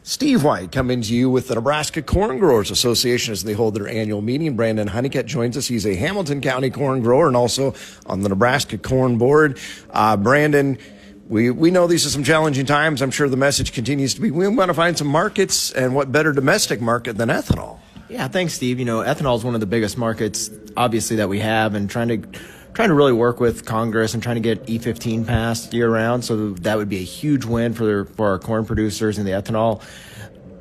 Steve White coming to you with the Nebraska Corn Growers Association as they hold their annual meeting. Brandon Hunnicutt joins us. He's a Hamilton County corn grower and also on the Nebraska Corn Board. Brandon, we know these are some challenging times. I'm sure the message continues to be we want to find some markets, and what better domestic market than ethanol? Yeah, thanks, Steve. You know, ethanol is one of the biggest markets, obviously, that we have, and trying to really work with Congress and trying to get E15 passed year-round. So that would be a huge win for our corn producers and the ethanol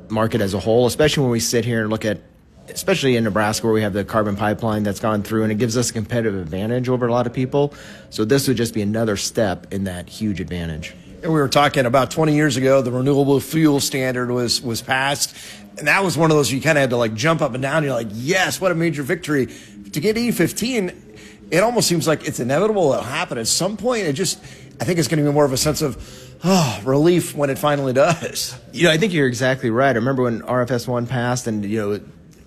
market as a whole, especially when we sit here and look at, especially in Nebraska where we have the carbon pipeline that's gone through, and it gives us a competitive advantage over a lot of people. So this would just be another step in that huge advantage. And we were talking about 20 years ago, the renewable fuel standard was passed. And that was one of those you kind of had to like jump up and down. You're like, yes, what a major victory. To get E15, it almost seems like it's inevitable it'll happen at some point. I think it's going to be more of a sense of relief when it finally does. You know, I think you're exactly right. I remember when RFS1 passed, and, you know,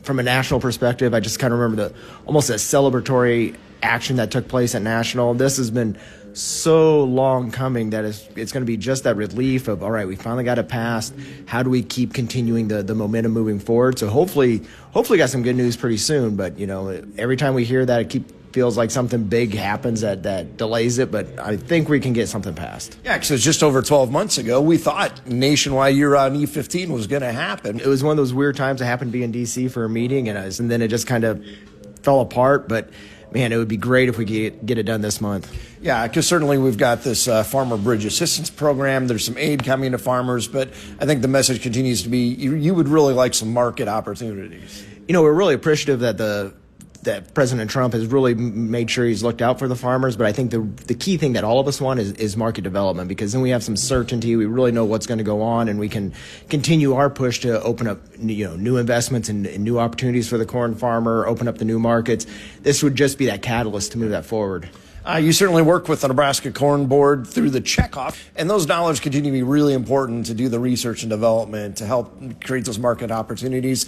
from a national perspective, I just kind of remember almost a celebratory action that took place at national. This has been so long coming that it's going to be just that relief of, all right, we finally got it passed. How do we keep continuing the momentum moving forward? So hopefully got some good news pretty soon. But, you know, every time we hear that, it feels like something big happens that delays it. But I think we can get something passed. Yeah, because just over 12 months ago, we thought nationwide year-round E15 was going to happen. It was one of those weird times. I happened to be in D.C. for a meeting, and then it just kind of fell apart. But man, it would be great if we get it done this month. Yeah, because certainly we've got this Farmer Bridge Assistance Program. There's some aid coming to farmers, but I think the message continues to be you would really like some market opportunities. You know, we're really appreciative that President Trump has really made sure he's looked out for the farmers, but I think the key thing that all of us want is market development, because then we have some certainty. We really know what's going to go on, and we can continue our push to open up new investments and new opportunities for the corn farmer, open up the new markets. This would just be that catalyst to move that forward. You certainly work with the Nebraska Corn Board through the checkoff, and those dollars continue to be really important to do the research and development to help create those market opportunities.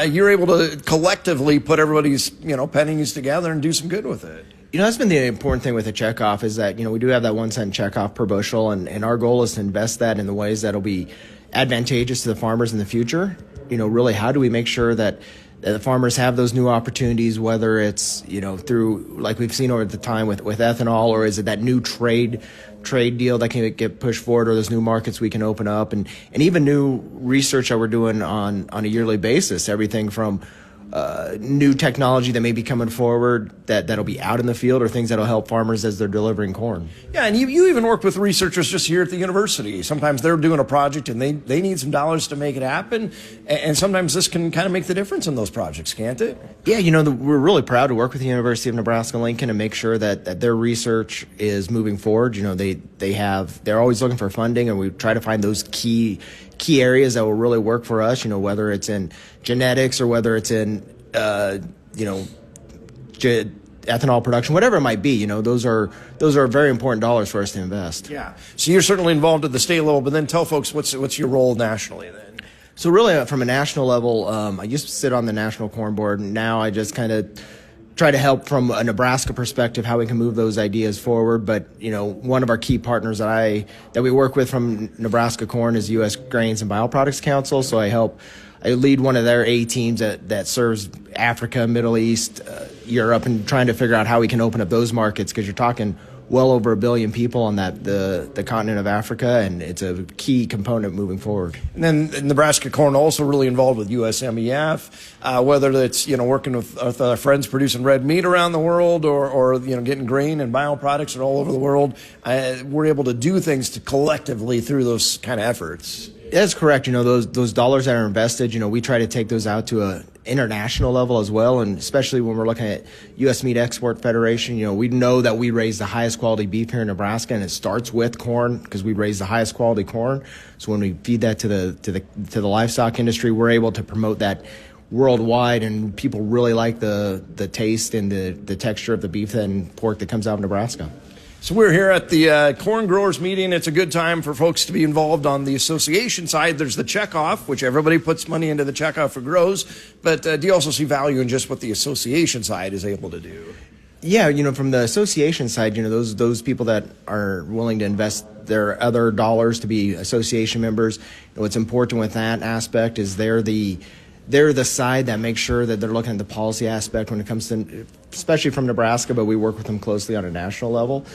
You're able to collectively put everybody's pennies together and do some good with it. You know, that's been the important thing with the checkoff is that, we do have that 1 cent checkoff per bushel, and our goal is to invest that in the ways that'll be advantageous to the farmers in the future. Really, how do we make sure that the farmers have those new opportunities, whether it's, through, like we've seen over the time with ethanol, or is it that new trade deal that can get pushed forward, or those new markets we can open up, and even new research that we're doing on a yearly basis, everything from new technology that may be coming forward that'll be out in the field, or things that'll help farmers as they're delivering corn. Yeah, and you even work with researchers just here at the university. Sometimes they're doing a project and they need some dollars to make it happen, and sometimes this can kind of make the difference in those projects, can't it? Yeah, we're really proud to work with the University of Nebraska-Lincoln and make sure that their research is moving forward. They're always looking for funding, and we try to find those key areas that will really work for us, whether it's in genetics or whether it's in, ethanol production, whatever it might be. Those are very important dollars for us to invest. Yeah. So you're certainly involved at the state level, but then tell folks what's your role nationally then? So really, from a national level, I used to sit on the National Corn Board, and now I just kind of try to help from a Nebraska perspective how we can move those ideas forward. But one of our key partners that we work with from Nebraska Corn is U.S. Grains and Bioproducts Council. So I lead one of their A teams that serves Africa, Middle East, Europe, and trying to figure out how we can open up those markets, because you're talking well over 1 billion people on the continent of Africa, and it's a key component moving forward. And then Nebraska Corn also really involved with USMEF, whether it's working with our friends producing red meat around the world, or getting grain and bioproducts all over the world. We're able to do things collectively through those kind of efforts. That's correct. Those dollars that are invested, we try to take those out to a international level as well, and especially when we're looking at U.S. Meat Export Federation. We know that we raise the highest quality beef here in Nebraska, and it starts with corn because we raise the highest quality corn. So when we feed that to the livestock industry, we're able to promote that worldwide, and people really like the taste and the texture of the beef and pork that comes out of Nebraska. So we're here at the corn growers meeting. It's a good time for folks to be involved on the association side. There's the checkoff, which everybody puts money into the checkoff for grows. But do you also see value in just what the association side is able to do? Yeah, from the association side, those people that are willing to invest their other dollars to be association members, what's important with that aspect is they're the side that makes sure that they're looking at the policy aspect when it comes to, especially from Nebraska, but we work with them closely on a national level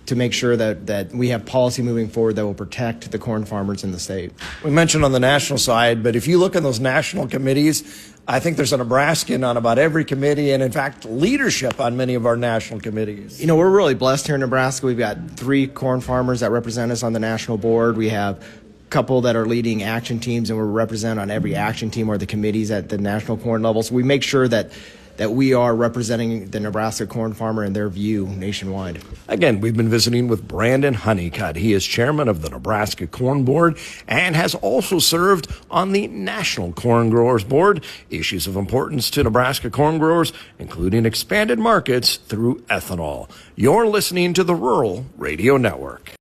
to make sure that we have policy moving forward that will protect the corn farmers in the state. We mentioned on the national side, but if you look at those national committees, I think there's a Nebraskan on about every committee, and in fact, leadership on many of our national committees. We're really blessed here in Nebraska. We've got 3 corn farmers that represent us on the national board. We have a couple that are leading action teams, and we're represented on every action team or the committees at the national corn level. So we make sure that we are representing the Nebraska corn farmer and their view nationwide. Again, we've been visiting with Brandon Hunnicutt. He is chairman of the Nebraska Corn Board and has also served on the National Corn Growers Board. Issues of importance to Nebraska corn growers, including expanded markets through ethanol. You're listening to the Rural Radio Network.